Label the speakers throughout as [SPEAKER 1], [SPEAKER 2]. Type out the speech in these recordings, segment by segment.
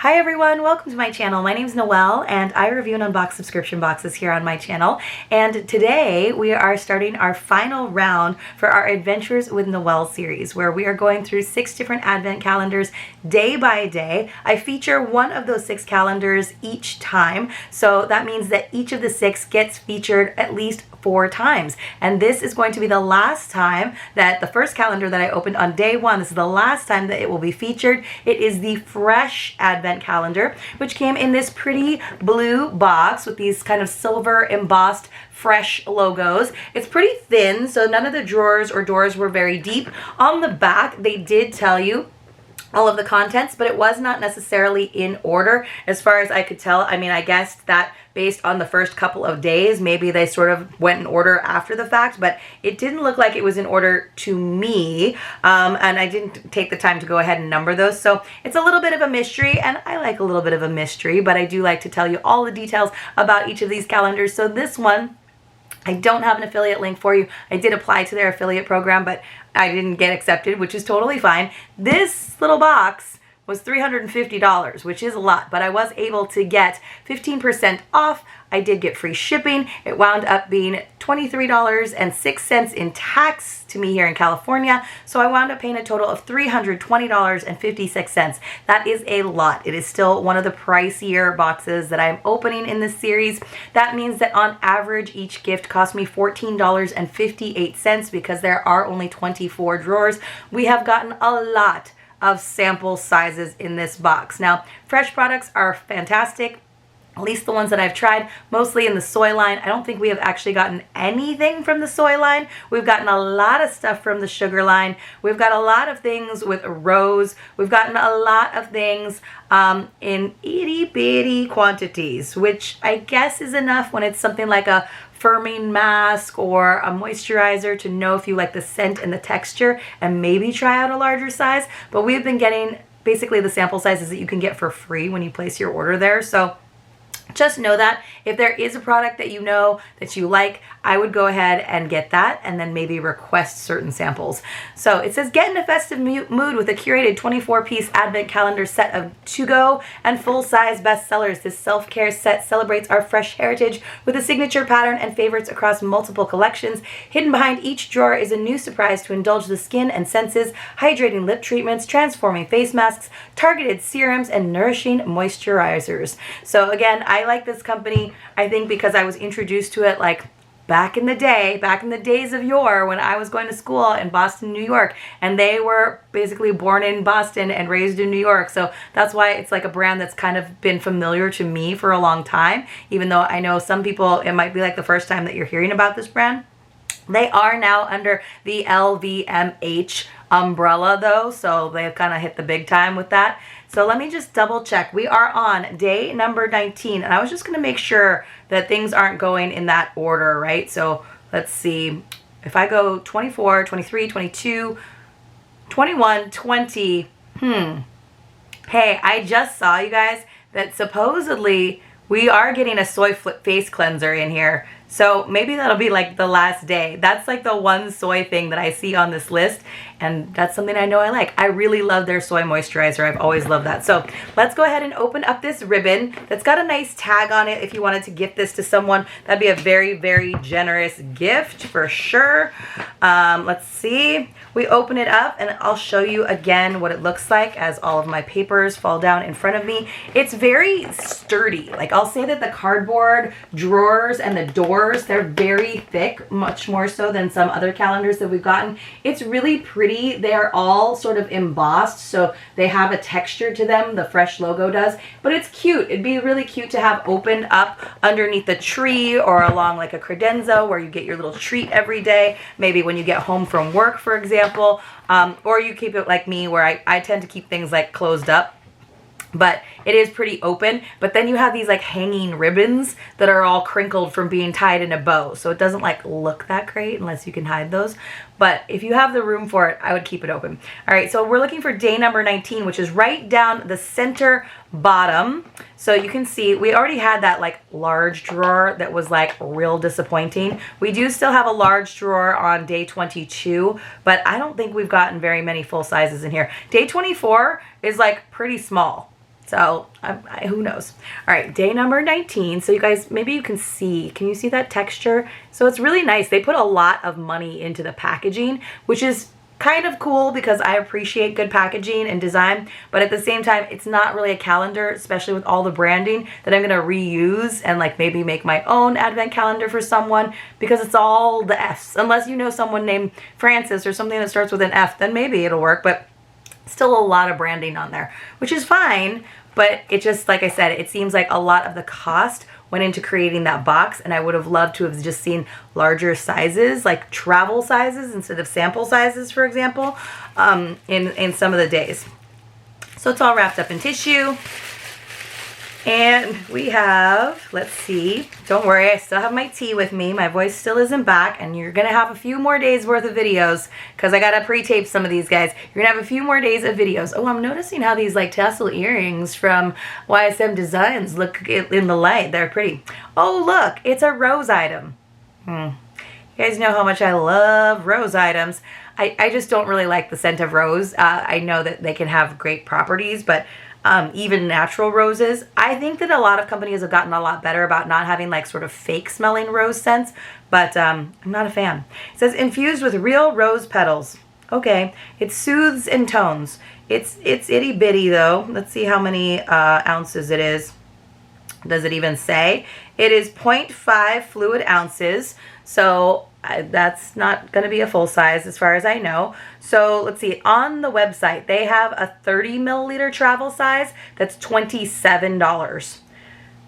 [SPEAKER 1] Hi everyone, welcome to my channel. My name is Noel and I review and unbox subscription boxes here on my channel. And today we are starting our final round for our Adventures with Noel series, where we are going through 6 different advent calendars day by day. I feature one of those 6 calendars each time, so that means that each of the 6 gets featured at least 4 times. And this is going to be the last time that the first calendar that I opened on day 1, this is the last time that it will be featured. It is the Fresh Advent calendar, which came in this pretty blue box with these kind of silver embossed Fresh logos. It's pretty thin, so none of the drawers or doors were very deep. On the back, they did tell you all of the contents, but it was not necessarily in order as far as I could tell. I mean, I guessed that based on the first couple of days, maybe they sort of went in order after the fact, but it didn't look like it was in order to me, and I didn't take the time to go ahead and number those, so it's a little bit of a mystery, and I like a little bit of a mystery, but I do like to tell you all the details about each of these calendars. So this one, I don't have an affiliate link for you. I did apply to their affiliate program, but I didn't get accepted, which is totally fine. This little box was $350, which is a lot, but I was able to get 15% off. I did get free shipping. It wound up being $23.06 in tax to me here in California, so I wound up paying a total of $320.56. That is a lot. It is still one of the pricier boxes that I'm opening in this series. That means that on average, each gift cost me $14.58 because there are only 24 drawers. We have gotten a lot of sample sizes in this box. Now, Fresh products are fantastic, at least the ones that I've tried, mostly in the soy line. I don't think we have actually gotten anything from the soy line. We've gotten a lot of stuff from the sugar line. We've got a lot of things with rose. We've gotten a lot of things in itty bitty quantities, which I guess is enough when it's something like a firming mask or a moisturizer to know if you like the scent and the texture and maybe try out a larger size. But we've been getting basically the sample sizes that you can get for free when you place your order there. So just know that if there is a product that you know that you like, I would go ahead and get that and then maybe request certain samples. So it says, get in a festive mood with a curated 24-piece advent calendar set of to-go and full-size bestsellers. This self-care set celebrates our fresh heritage with a signature pattern and favorites across multiple collections. Hidden behind each drawer is a new surprise to indulge the skin and senses, hydrating lip treatments, transforming face masks, targeted serums, and nourishing moisturizers. So again, I like this company, I think, because I was introduced to it like back in the day, back in the days of yore when I was going to school in Boston, New York, and they were basically born in Boston and raised in New York. So that's why it's like a brand that's kind of been familiar to me for a long time, even though I know some people, it might be like the first time that you're hearing about this brand. They are now under the LVMH umbrella though, so they've kind of hit the big time with that. So let me just double check. We are on day number 19, and I was just going to make sure that things aren't going in that order, right? So let's see. If I go 24, 23, 22, 21, 20, hey, I just saw, you guys, that supposedly we are getting a soy face cleanser in here. So maybe that'll be like the last day. That's like the one soy thing that I see on this list, and that's something I know I like. I really love their soy moisturizer. I've always loved that. So let's go ahead and open up this ribbon that's got a nice tag on it. If you wanted to gift this to someone, that'd be a very, very generous gift for sure. Let's see. We open it up and I'll show you again what it looks like as all of my papers fall down in front of me. It's very sturdy. Like, I'll say that the cardboard drawers and the doors, they're very thick, much more so than some other calendars that we've gotten. It's really pretty. They are all sort of embossed, so they have a texture to them. The Fresh logo does, but it's cute. It'd be really cute to have opened up underneath the tree or along like a credenza where you get your little treat every day, maybe when you get home from work, for example, or you keep it like me where I tend to keep things like closed up. But it is pretty open, but then you have these like hanging ribbons that are all crinkled from being tied in a bow, so it doesn't like look that great unless you can hide those. But if you have the room for it, I would keep it open. All right, so we're looking for day number 19, which is right down the center bottom. So you can see we already had that like large drawer that was like real disappointing. We do still have a large drawer on day 22, but I don't think we've gotten very many full sizes in here. Day 24 is like pretty small. So who knows? All right, day number 19. So you guys, maybe you can you see that texture? So it's really nice. They put a lot of money into the packaging, which is kind of cool because I appreciate good packaging and design, but at the same time, it's not really a calendar, especially with all the branding, that I'm gonna reuse and like maybe make my own advent calendar for someone, because it's all the F's. Unless you know someone named Francis or something that starts with an F, then maybe it'll work, but still a lot of branding on there, which is fine, but it just, like I said, it seems like a lot of the cost went into creating that box, and I would have loved to have just seen larger sizes, like travel sizes instead of sample sizes, for example, in some of the days. So it's all wrapped up in tissue. And we have, let's see, don't worry, I still have my tea with me. My voice still isn't back, and you're going to have a few more days worth of videos because I got to pre-tape some of these guys. You're going to have a few more days of videos. Oh, I'm noticing how these like tassel earrings from YSM Designs look in the light. They're pretty. Oh, look, it's a rose item. You guys know how much I love rose items. I just don't really like the scent of rose. I know that they can have great properties, but even natural roses. I think that a lot of companies have gotten a lot better about not having like sort of fake smelling rose scents, but I'm not a fan. It says infused with real rose petals. Okay, it soothes and tones. It's itty bitty though. Let's see how many ounces it is. Does it even say? It is 0.5 fluid ounces. So that's not going to be a full size as far as I know. So let's see, on the website, they have a 30 milliliter travel size that's $27.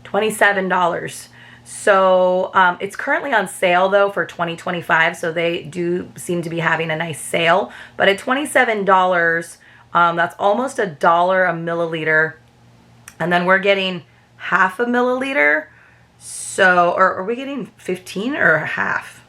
[SPEAKER 1] $27. So it's currently on sale though for 2025. So they do seem to be having a nice sale. But at $27, that's almost $1 a milliliter. And then we're getting half a milliliter. So, or are we getting 15 or half?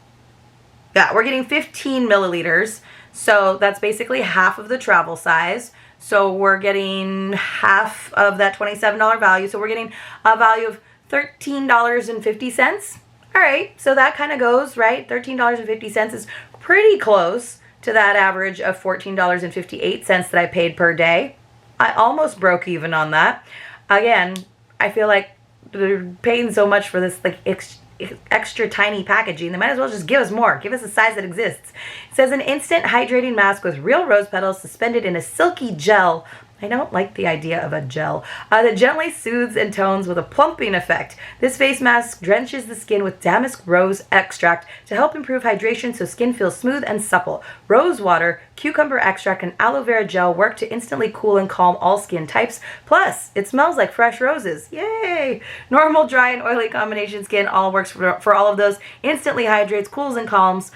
[SPEAKER 1] Yeah, we're getting 15 milliliters. So that's basically half of the travel size. So we're getting half of that $27 value. So we're getting a value of $13.50. All right, so that kind of goes, right? $13.50 is pretty close to that average of $14.58 that I paid per day. I almost broke even on that. Again, I feel like they're paying so much for this like extra tiny packaging. They might as well just give us more. Give us a size that exists. It says an instant hydrating mask with real rose petals suspended in a silky gel. I don't like the idea of a gel. That gently soothes and tones with a plumping effect. This face mask drenches the skin with damask rose extract to help improve hydration so skin feels smooth and supple. Rose water, cucumber extract, and aloe vera gel work to instantly cool and calm all skin types. Plus, it smells like fresh roses. Yay! Normal, dry, and oily combination skin all works for all of those. Instantly hydrates, cools, and calms.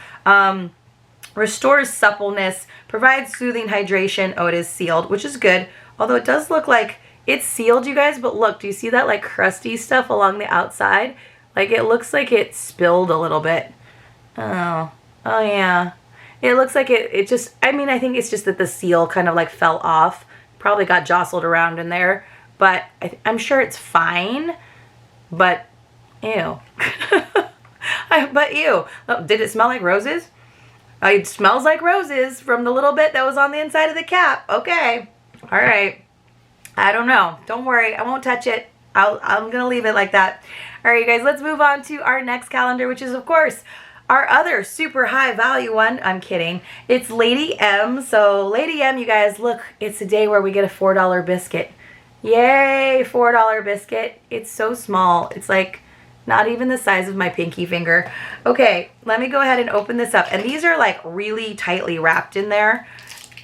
[SPEAKER 1] Restores suppleness, provides soothing hydration. Oh, it is sealed, which is good. Although it does look like it's sealed, you guys, but look, do you see that like crusty stuff along the outside? Like it looks like it spilled a little bit. Oh yeah. It looks like it just, I mean, I think it's just that the seal kind of like fell off. Probably got jostled around in there, but I'm sure it's fine, but ew. But ew. Oh, did it smell like roses? It smells like roses from the little bit that was on the inside of the cap. Okay. All right. I don't know. Don't worry. I won't touch it. I'm going to leave it like that. All right, you guys, let's move on to our next calendar, which is, of course, our other super high value one. I'm kidding. It's Lady M. So Lady M, you guys, look, it's a day where we get a $4 biscuit. Yay, $4 biscuit. It's so small. It's like not even the size of my pinky finger. Okay, let me go ahead and open this up. And these are like really tightly wrapped in there.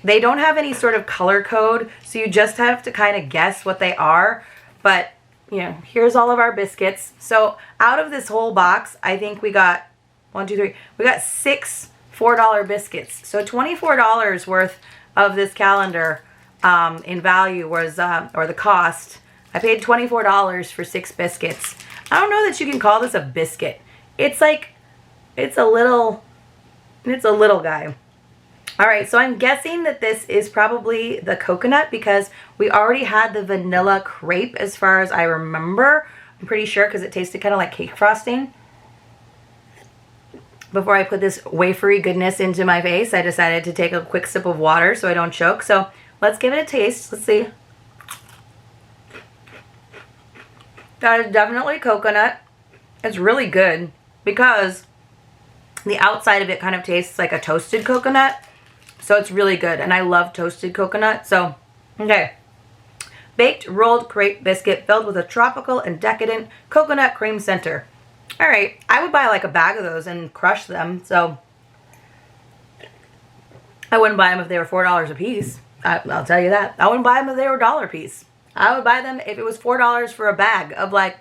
[SPEAKER 1] They don't have any sort of color code, so you just have to kind of guess what they are. But, you know, here's all of our biscuits. So out of this whole box, I think we got 1, 2, 3. We got 6 $4 biscuits. So $24 worth of this calendar in value was, or the cost. I paid $24 for 6 biscuits. I don't know that you can call this a biscuit. It's like, it's a little guy. All right, so I'm guessing that this is probably the coconut because we already had the vanilla crepe as far as I remember. I'm pretty sure because it tasted kind of like cake frosting. Before I put this wafery goodness into my face, I decided to take a quick sip of water so I don't choke. So let's give it a taste. Let's see. That is definitely coconut. It's really good because the outside of it kind of tastes like a toasted coconut. So it's really good. And I love toasted coconut. So, okay. Baked rolled crepe biscuit filled with a tropical and decadent coconut cream center. All right. I would buy like a bag of those and crush them. So I wouldn't buy them if they were $4 a piece. I'll tell you that. I wouldn't buy them if they were $1 a piece. I would buy them if it was $4 for a bag of like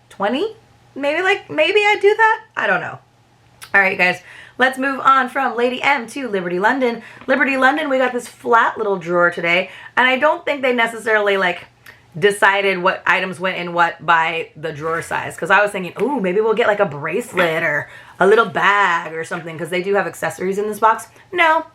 [SPEAKER 1] 20. Maybe I'd do that. I don't know. All right, you guys. Let's move on from Lady M to Liberty London. Liberty London, we got this flat little drawer today. And I don't think they necessarily like decided what items went in what by the drawer size. Because I was thinking, ooh, maybe we'll get like a bracelet or a little bag or something. Because they do have accessories in this box. No.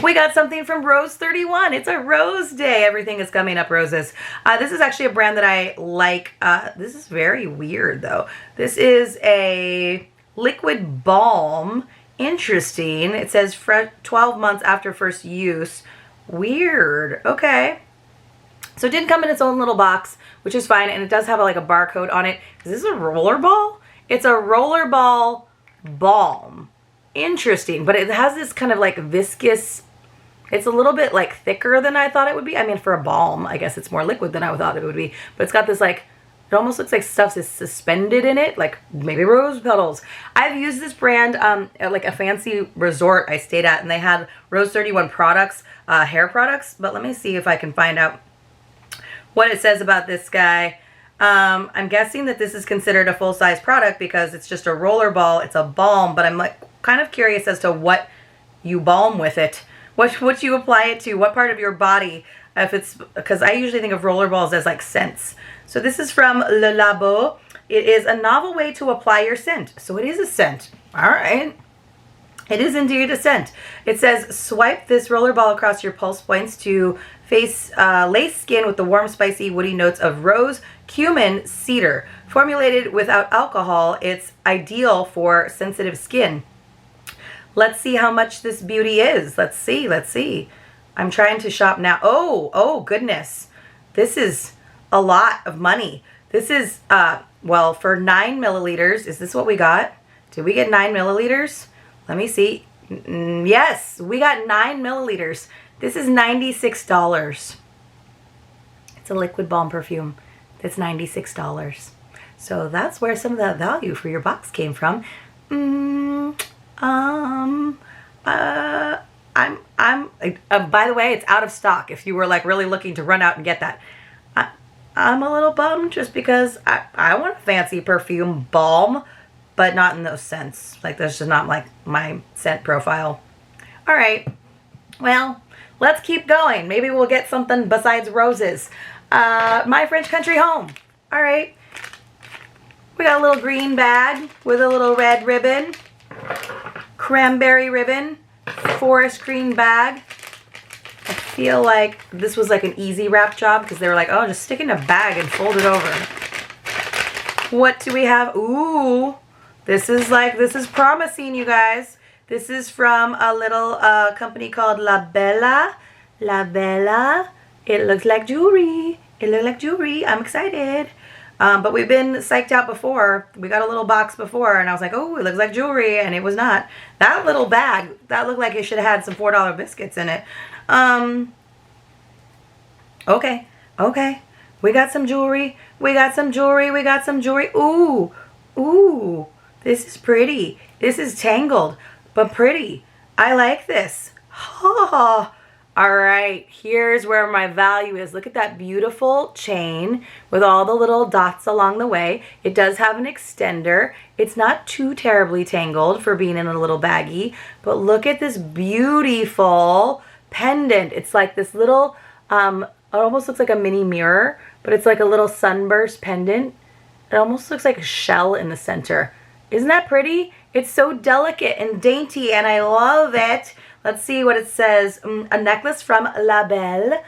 [SPEAKER 1] We got something from Rose 31. It's a rose day. Everything is coming up roses. This is actually a brand that I like. This is very weird though. This is a liquid balm. Interesting. It says 12 months after first use. Weird. Okay. So it didn't come in its own little box, which is fine. And it does have like a barcode on it. Is this a roller ball? It's a roller ball balm. Interesting, but it has this kind of like viscous, it's a little bit like thicker than I thought it would be. I mean, for a balm, I guess it's more liquid than I thought it would be, but it's got this like, it almost looks like stuff is suspended in it, like maybe rose petals. I've used this brand at like a fancy resort I stayed at, and they had Rose 31 products, hair products, but let me see if I can find out what it says about this guy. I'm guessing that this is considered a full-size product because it's just a roller ball. It's a balm, but I'm like kind of curious as to what you balm with it. What you apply it to, what part of your body. If it's, because I usually think of roller balls as like scents. So this is from Le Labo. It is a novel way to apply your scent. So it is a scent. All right. It is indeed a scent. It says, swipe this roller ball across your pulse points to face lace skin with the warm, spicy, woody notes of rose, cumin, cedar. Formulated without alcohol, it's ideal for sensitive skin. Let's see how much this beauty is. Let's see. I'm trying to shop now. Oh goodness. This is a lot of money. This is, well, for 9 milliliters. Is this what we got? Did we get 9 milliliters? Let me see. Yes, we got 9 milliliters. This is $96. It's a liquid balm perfume. That's $96. So that's where some of that value for your box came from. By the way, it's out of stock if you were like really looking to run out and get that. I'm a little bummed just because I want a fancy perfume balm, but not in those scents. Like, that's just not like my scent profile. All right. Well, let's keep going. Maybe we'll get something besides roses. My French Country Home. All right. We got a little green bag with a little red ribbon, cranberry ribbon, forest green bag. I feel like this was like an easy wrap job because they were like, oh, just stick it in a bag and fold it over. What do we have? Ooh, this is promising, you guys. This is from a little company called Laella. Laella. It looks like jewelry. I'm excited. But we've been psyched out before. We got a little box before, and I was like, oh, it looks like jewelry, and it was not. That little bag, that looked like it should have had some $4 biscuits in it. Okay. We got some jewelry. Ooh. This is pretty. This is tangled, but pretty. I like this. Ha. All right, here's where my value is. Look at that beautiful chain with all the little dots along the way. It does have an extender. It's not too terribly tangled for being in a little baggie, but look at this beautiful pendant. It's like this little, it almost looks like a mini mirror, but it's like a little sunburst pendant. It almost looks like a shell in the center. Isn't that pretty? It's so delicate and dainty, and I love it. Let's see what it says. A necklace from La Belle.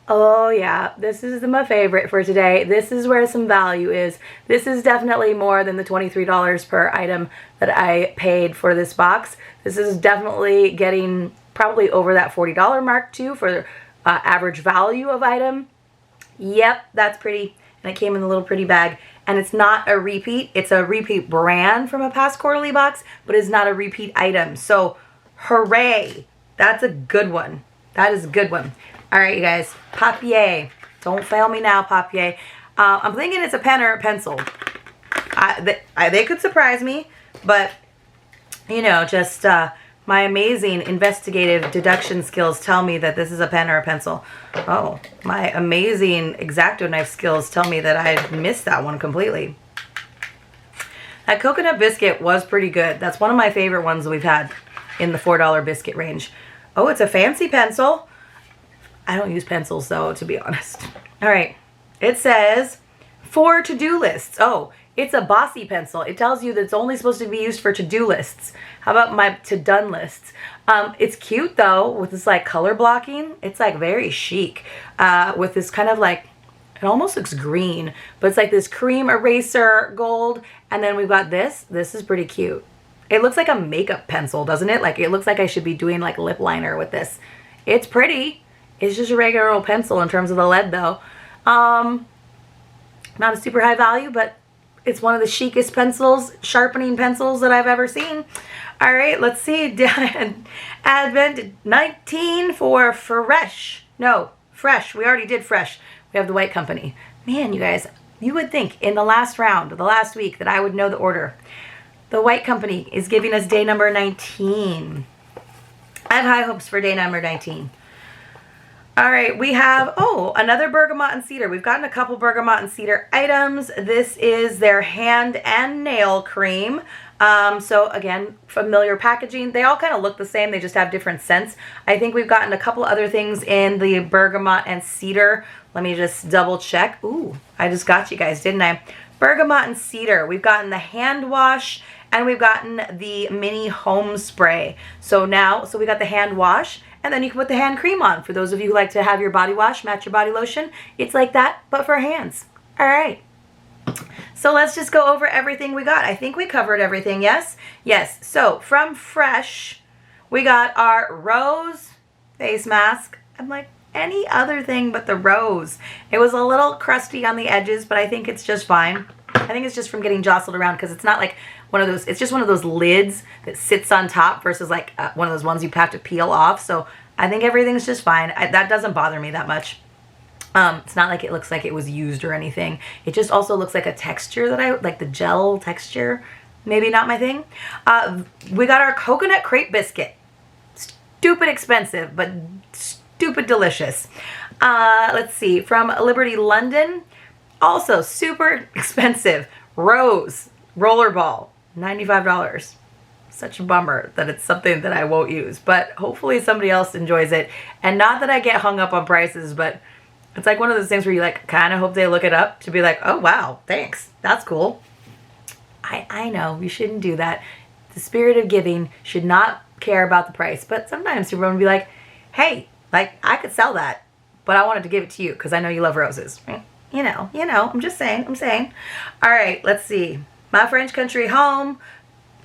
[SPEAKER 1] Oh yeah, this is my favorite for today. This is where some value is. This is definitely more than the $23 per item that I paid for this box. This is definitely getting probably over that $40 mark too for average value of item. Yep, that's pretty. and it came in the little pretty bag. And it's not a repeat. It's a repeat brand from a past quarterly box, but it's not a repeat item. So hooray. That's a good one. That is a good one. All right, you guys. Papier. Don't fail me now, Papier. I'm thinking it's a pen or a pencil. They could surprise me, but, you know, just my amazing investigative deduction skills tell me that this is a pen or a pencil. Oh, my amazing X-Acto knife skills tell me that I missed that one completely. That coconut biscuit was pretty good. That's one of my favorite ones that we've had in the $4 biscuit range. Oh, it's a fancy pencil. I don't use pencils though, to be honest. All right. It says for to-do lists. Oh, it's a bossy pencil. It tells you that it's only supposed to be used for to-do lists. How about my to-done lists? It's cute though, with this like color blocking. It's like very chic, with this kind of like, it almost looks green, but it's like this cream eraser gold. And then we've got this. This is pretty cute. It looks like a makeup pencil, doesn't it? Like it looks like I should be doing like lip liner with this. It's pretty. It's just a regular old pencil in terms of the lead though. Not a super high value, but it's one of the chicest pencils, sharpening pencils that I've ever seen. All right, let's see. Advent 19 for fresh. No, fresh. We already did fresh. We have the White Company. Man, you guys, you would think in the last round, the last week, that I would know the order. The White Company is giving us day number 19. I have high hopes for day number 19. All right, we have, oh, another Bergamont Cedar. We've gotten a couple Bergamont Cedar items. This is their hand and nail cream. So again, familiar packaging. They all kind of look the same. They just have different scents. I think we've gotten a couple other things in the Bergamont and Cedar. Let me just double check. Ooh, I just got you guys, didn't I? Bergamont and Cedar. We've gotten the hand wash and we've gotten the mini home spray. So we got the hand wash. And then you can put the hand cream on. For those of you who like to have your body wash match your body lotion, it's like that, but for hands. All right. So let's just go over everything we got. I think we covered everything, yes? Yes. So from Fresh, we got our rose face mask. I'm like, any other thing but the rose. It was a little crusty on the edges, but I think it's just fine. I think it's just from getting jostled around because it's not like one of those, it's just one of those lids that sits on top versus like one of those ones you have to peel off. So I think everything's just fine. That doesn't bother me that much. It's not like it looks like it was used or anything. It just also looks like a texture that I, like the gel texture, maybe not my thing. We got our coconut crepe biscuit. Stupid expensive, but stupid delicious. Let's see, from Liberty London, also super expensive. Rose rollerball, $95. Such a bummer that it's something that I won't use, but hopefully somebody else enjoys it. And not that I get hung up on prices, but it's like one of those things where you like kind of hope they look it up to be like, oh wow, thanks, that's cool. I know we shouldn't do that. The spirit of giving should not care about the price, but sometimes people will be like, hey, like I could sell that, but I wanted to give it to you because I know you love roses. You know, I'm just saying, All right, let's see. My French Country Home,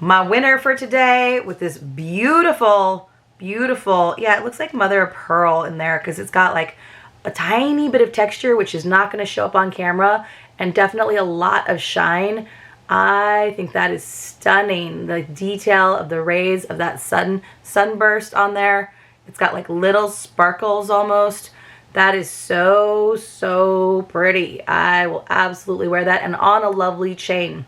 [SPEAKER 1] my winner for today with this beautiful, yeah, it looks like mother of pearl in there because it's got like a tiny bit of texture, which is not going to show up on camera, and definitely a lot of shine. I think that is stunning. The detail of the rays of that sunburst on there. It's got like little sparkles almost. That is so, so pretty. I will absolutely wear that, and on a lovely chain.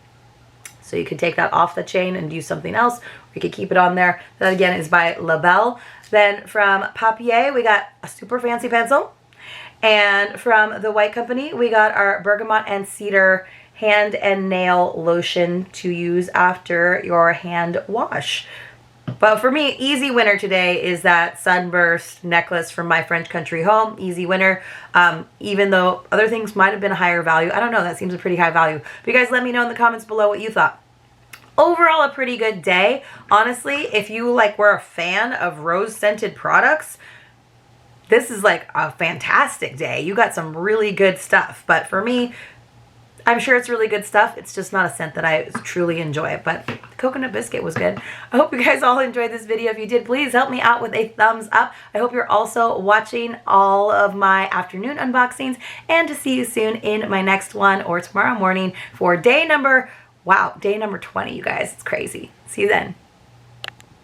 [SPEAKER 1] So you could take that off the chain and do something else, or you could keep it on there. That again is by Laella. Then from Papier, we got a super fancy pencil. And from the White Company, we got our Bergamont and Cedar hand and nail lotion to use after your hand wash. But for me, easy winner today is that sunburst necklace from My French Country Home. Easy winner. Even though other things might have been a higher value. I don't know. That seems a pretty high value. But you guys let me know in the comments below what you thought. Overall, a pretty good day. Honestly, if you like were a fan of rose scented products, this is like a fantastic day. You got some really good stuff. But for me, I'm sure it's really good stuff. It's just not a scent that I truly enjoy, but the coconut biscuit was good. I hope you guys all enjoyed this video. If you did, please help me out with a thumbs up. I hope you're also watching all of my afternoon unboxings, and to see you soon in my next one or tomorrow morning for day number 20, you guys. It's crazy. See you then.